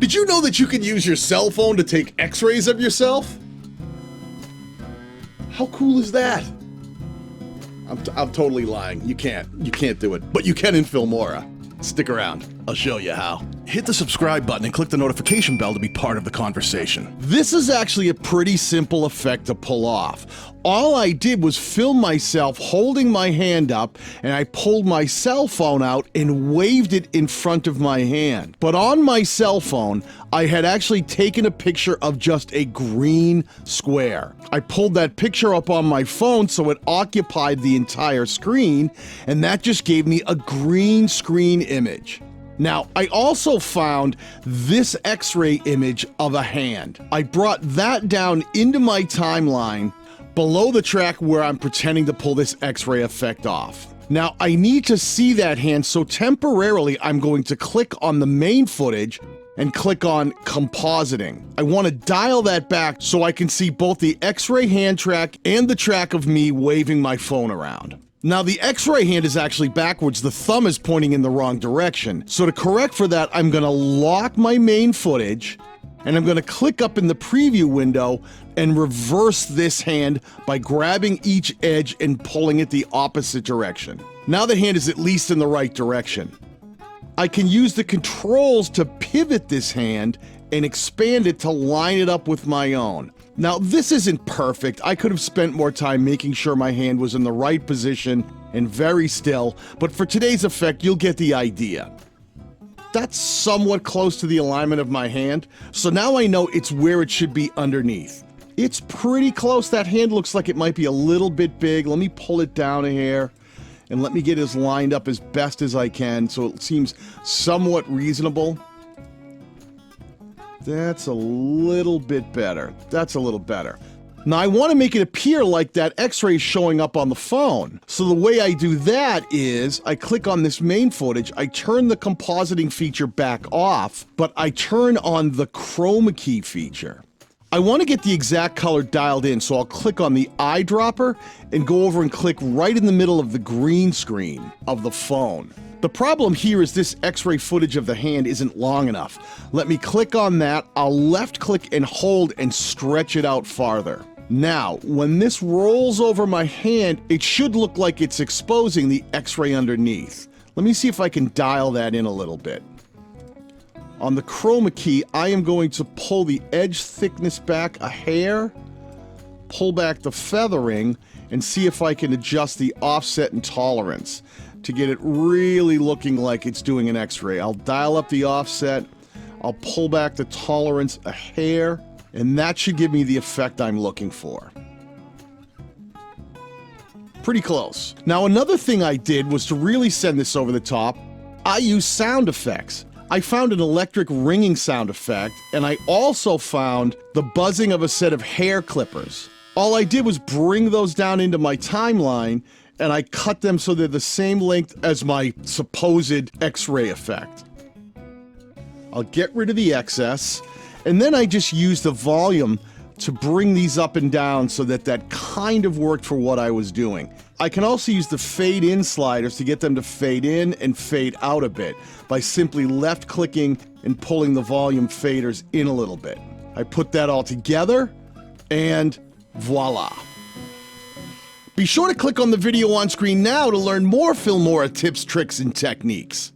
Did you know that you can use your cell phone to take x-rays of yourself? How cool is that? I'm totally lying. You can't do it. But you can in Filmora. Stick around. I'll show you how. Hit the subscribe button and click the notification bell to be part of the conversation. This is actually a pretty simple effect to pull off. All I did was film myself holding my hand up, and I pulled my cell phone out and waved it in front of my hand. But on my cell phone, I had actually taken a picture of just a green square. I pulled that picture up on my phone so it occupied the entire screen, and that just gave me a green screen image. Now, I also found this x-ray image of a hand. I brought that down into my timeline below the track where I'm pretending to pull this x-ray effect off. Now, I need to see that hand, so temporarily I'm going to click on the main footage and click on Compositing. I want to dial that back so I can see both the x-ray hand track and the track of me waving my phone around. Now, the x-ray hand is actually backwards. The thumb is pointing in the wrong direction. So to correct for that, I'm going to lock my main footage, and I'm going to click up in the preview window and reverse this hand by grabbing each edge and pulling it the opposite direction. Now the hand is at least in the right direction. I can use the controls to pivot this hand and expand it to line it up with my own. Now, this isn't perfect. I could have spent more time making sure my hand was in the right position and very still, but for today's effect, you'll get the idea. That's somewhat close to the alignment of my hand, so now I know it's where it should be underneath. It's pretty close. That hand looks like it might be a little bit big. Let me pull it down a hair, and let me get it lined up as best as I can so it seems somewhat reasonable. That's a little bit better. That's a little better. Now I want to make it appear like that x-ray is showing up on the phone. So the way I do that is I click on this main footage, I turn the compositing feature back off, but I turn on the chroma key feature. I want to get the exact color dialed in, so I'll click on the eyedropper and go over and click right in the middle of the green screen of the phone. The problem here is this x-ray footage of the hand isn't long enough. Let me click on that, I'll left click and hold and stretch it out farther. Now, when this rolls over my hand, it should look like it's exposing the x-ray underneath. Let me see if I can dial that in a little bit. On the chroma key, I am going to pull the edge thickness back a hair, pull back the feathering, and see if I can adjust the offset and tolerance to get it really looking like it's doing an x-ray. I'll dial up the offset, I'll pull back the tolerance a hair, and that should give me the effect I'm looking for. Pretty close. Now, another thing I did was to really send this over the top, I used sound effects. I found an electric ringing sound effect, and I also found the buzzing of a set of hair clippers. All I did was bring those down into my timeline, and I cut them so they're the same length as my supposed x-ray effect. I'll get rid of the excess, and then I just use the volume to bring these up and down so that that kind of worked for what I was doing. I can also use the fade in sliders to get them to fade in and fade out a bit by simply left clicking and pulling the volume faders in a little bit. I put that all together, and voila. Be sure to click on the video on screen now to learn more Filmora tips, tricks, and techniques.